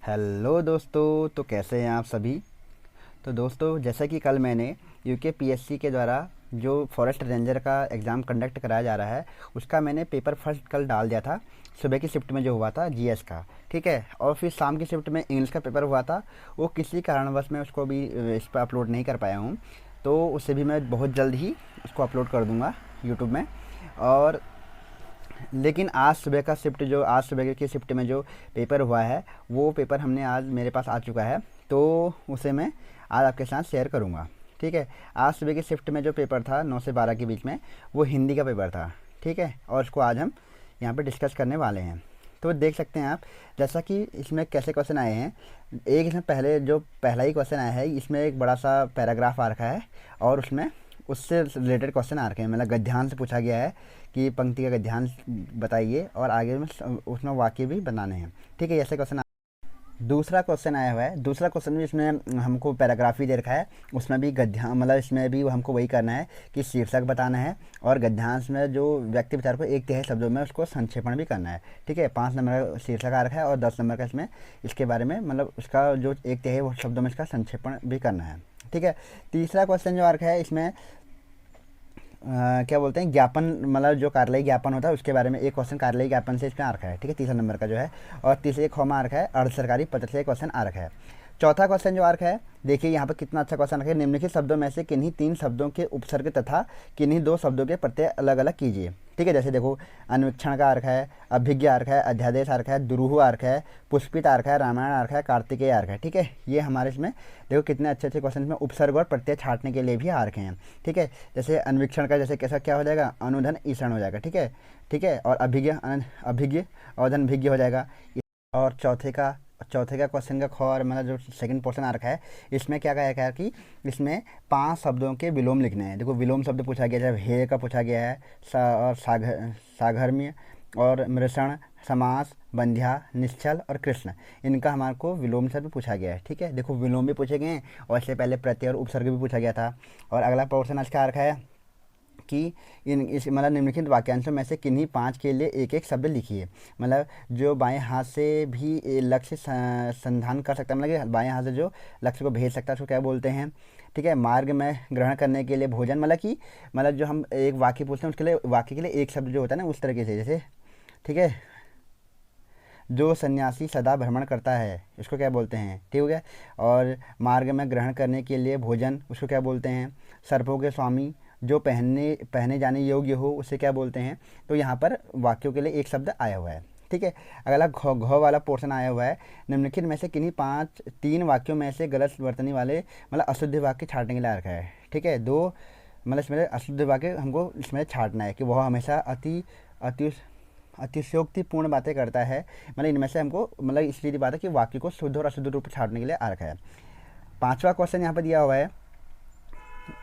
Hello दोस्तों, तो कैसे हैं आप सभी। तो दोस्तों, जैसा कि कल मैंने यूकेपीएससी के द्वारा जो फॉरेस्ट रेंजर का एग्ज़ाम कंडक्ट कराया जा रहा है उसका मैंने पेपर फर्स्ट कल डाल दिया था। सुबह की शिफ्ट में जो हुआ था जीएस का, ठीक है। और फिर शाम की शिफ्ट में इंग्लिश का पेपर हुआ था। वो किसी कारणवश मैं उसको भी इस पर अपलोड नहीं कर पाया हूँ। तो उससे भी मैं बहुत जल्द ही उसको अपलोड कर दूँगा यूट्यूब में। और लेकिन आज सुबह की शिफ्ट में जो पेपर हुआ है वो पेपर हमने आज मेरे पास आ चुका है। तो उसे मैं आज आपके साथ शेयर करूँगा, ठीक है। आज सुबह की शिफ्ट में जो पेपर था 9 से 12 के बीच में, वो हिंदी का पेपर था, ठीक है। और उसको आज हम यहाँ पे डिस्कस करने वाले हैं। तो देख सकते हैं आप, जैसा कि इसमें कैसे क्वेश्चन आए हैं। एक इसमें पहला ही क्वेश्चन आया है, इसमें एक बड़ा सा पैराग्राफ आ रखा है और उसमें उससे रिलेटेड क्वेश्चन आ रखे हैं। मतलब गद्यांश से पूछा गया है कि पंक्ति का गद्यांश बताइए और आगे में उसमें वाक्य भी बनाने हैं, ठीक है। ऐसे क्वेश्चन दूसरा क्वेश्चन आया हुआ है। दूसरा क्वेश्चन भी इसमें हमको पैराग्राफ ही दे रखा है, उसमें भी गद्यांश, मतलब इसमें भी हमको वही करना है कि शीर्षक बताना है और गद्यांश में जो व्यक्ति विचार को एक तिहाई शब्दों में उसको संक्षेपण भी करना है, ठीक है। 5 नंबर का शीर्षक आ रखा है और 10 नंबर का इसमें इसके बारे में, मतलब उसका जो एक तिहाई शब्दों में इसका संक्षेपण भी करना है, ठीक है। तीसरा क्वेश्चन जो आ रखा है इसमें क्या बोलते हैं, ज्ञापन, मतलब जो कार्यालय ज्ञापन होता है उसके बारे में एक क्वेश्चन कार्यालय ज्ञापन से इसमें आ रखा है, ठीक है। तीसरा नंबर का जो है, और तीसरे ख में आ रखा है अर्ध सरकारी पत्र से क्वेश्चन आ रखा है। चौथा क्वेश्चन जो आ रखा है, देखिए यहाँ पर कितना अच्छा क्वेश्चन रखा है। निम्नलिखित शब्दों में से किन्हीं 3 शब्दों के उपसर्ग तथा किन्हीं 2 शब्दों के प्रत्यय अलग अलग कीजिए, ठीक है। जैसे देखो, अन्वीक्षण का अर्थ है, अभिज्ञ अर्थ है, अध्यादेश अर्थ है, दुरूह अर्थ है, पुष्पित अर्थ है, रामायण अर्थ है, कार्तिकेय अर्थ है, ठीक है। ये हमारे इसमें देखो कितने अच्छे अच्छे क्वेश्चन में उपसर्ग और प्रत्यय छांटने के लिए भी आ रखे हैं, ठीक है। जैसे अन्वीक्षण का जैसे कैसा क्या हो जाएगा, अनुधन ईषण हो जाएगा, ठीक है, ठीक है। और अभिज्ञ अवधन भिज्ञ हो जाएगा। और चौथे का क्वेश्चन का ख, और मतलब जो सेकंड पोर्शन आ रखा है, इसमें क्या कहा है कि इसमें 5 शब्दों के विलोम लिखने हैं। देखो विलोम शब्द पूछा गया है, हे का पूछा गया है, और साघर्म्य और मृषण, समास, बंध्या, निश्चल और कृष्ण, इनका हमारे को विलोम शब्द पूछा गया है, ठीक है। देखो विलोम भी पूछे गए हैं और इससे पहले प्रत्यय और उपसर्ग भी पूछा गया था। और अगला पोर्शन आज का आ रखा है कि इस मतलब निम्नलिखित वाक्यांशों में से किन्हीं 5 के लिए एक एक शब्द लिखिए। मतलब जो बाएं हाथ से भी लक्ष्य संधान कर सकता है, मतलब कि बाएं हाथ से जो लक्ष्य को भेज सकता है उसको क्या बोलते हैं, ठीक है। मार्ग में ग्रहण करने के लिए भोजन, मतलब कि मतलब जो हम एक वाक्य पूछते हैं उसके लिए वाक्य के लिए एक शब्द जो होता है ना, उस तरीके से, जैसे, ठीक है। जो सन्यासी सदा भ्रमण करता है इसको क्या बोलते हैं, ठीक हो गया। और मार्ग में ग्रहण करने के लिए भोजन, उसको क्या बोलते हैं। सर्पों के स्वामी, जो पहने जाने योग्य हो, उसे क्या बोलते हैं। तो यहाँ पर वाक्यों के लिए एक शब्द आया हुआ है, ठीक है। अगला घ वाला पोर्शन आया हुआ है। निम्नलिखित में से किन्हीं 3 वाक्यों में से गलत वर्तनी वाले, मतलब अशुद्ध वाक्य छाटने के लिए आ रखा है, ठीक है। 2 मतलब इसमें अशुद्ध वाक्य हमको इसमें छाटना है कि वह हमेशा अति अतिशयोक्तिपूर्ण बातें करता है। मतलब इनमें से हमको, मतलब इसलिए बात है कि वाक्य को शुद्ध और अशुद्ध रूप छाटने के लिए आ रखा है। 5वां क्वेश्चन यहाँ पर दिया हुआ है,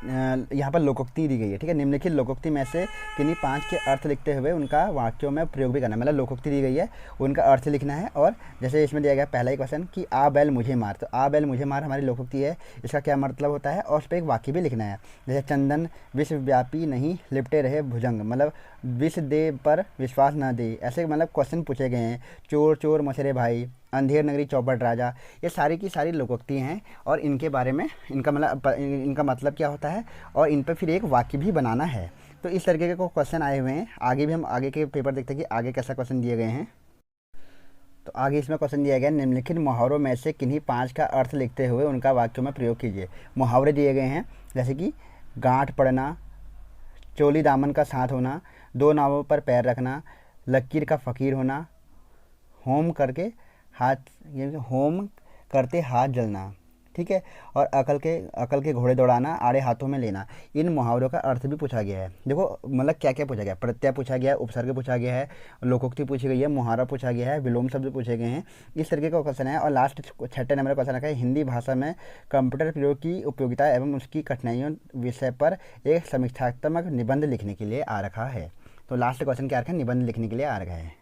यहाँ पर लोकोक्ति दी गई है, ठीक है। निम्नलिखित लोकोक्ति में से किन्हीं 5 के अर्थ लिखते हुए उनका वाक्यों में प्रयोग भी करना है। मतलब लोकोक्ति दी गई है, उनका अर्थ लिखना है। और जैसे इसमें दिया गया पहला ही क्वेश्चन कि आ बैल मुझे मार, तो आ बैल मुझे मार हमारी लोकोक्ति है, इसका क्या मतलब होता है और उस पर एक वाक्य भी लिखना है। जैसे चंदन विश्वव्यापी नहीं लिपटे रहे भुजंग, मतलब विश्व दे पर विश्वास न दे, ऐसे मतलब क्वेश्चन पूछे गए हैं। चोर चोर मछरे भाई, अंधेर नगरी चौपट राजा, ये सारी की सारी लोकोक्ति हैं और इनके बारे में इनका मतलब क्या होता है और इन पर फिर एक वाक्य भी बनाना है। तो इस तरीके के क्वेश्चन आए हुए हैं। आगे भी हम आगे के पेपर देखते हैं कि आगे कैसा क्वेश्चन दिए गए हैं। तो आगे इसमें क्वेश्चन दिया गया, निम्नलिखित मुहावरों में से किन्हीं 5 का अर्थ लिखते हुए उनका वाक्यों में प्रयोग कीजिए। मुहावरे दिए गए हैं, जैसे कि गांठ पड़ना, चोली दामन का साथ होना, 2 नावों पर पैर रखना, लकीर का फ़कीर होना, होम करके हाथ, ये होम करते हाथ जलना, ठीक है। और अकल के घोड़े दौड़ाना, आड़े हाथों में लेना। इन मुहावरों का अर्थ भी पूछा गया है। देखो मतलब क्या क्या पूछा गया, प्रत्यय पूछा गया है, उपसर्ग पूछा गया है, लोकोक्ति पूछी गई है, मुहावरा पूछा गया है, विलोम शब्द पूछे गए हैं। इस तरीके का क्वेश्चन है। और लास्ट 6ठे नंबर का क्वेश्चन रखा है, हिंदी भाषा में कंप्यूटर प्रयोग की उपयोगिता एवं उसकी कठिनाइयों विषय पर एक समीक्षात्मक निबंध लिखने के लिए आ रखा है। तो लास्ट क्वेश्चन क्या रखा है, निबंध लिखने के लिए आ रखा है,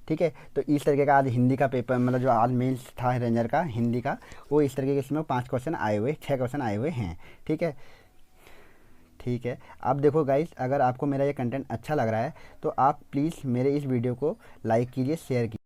ठीक है। तो इस तरीके का आज हिंदी का पेपर, मतलब जो आज मेंस था रेंजर का हिंदी का, वो इस तरीके के इसमें 5 क्वेश्चन आए हुए, 6 क्वेश्चन आए हुए हैं, ठीक है। ठीक है, अब देखो गाइस, अगर आपको मेरा ये कंटेंट अच्छा लग रहा है तो आप प्लीज़ मेरे इस वीडियो को लाइक कीजिए, शेयर कीजिए।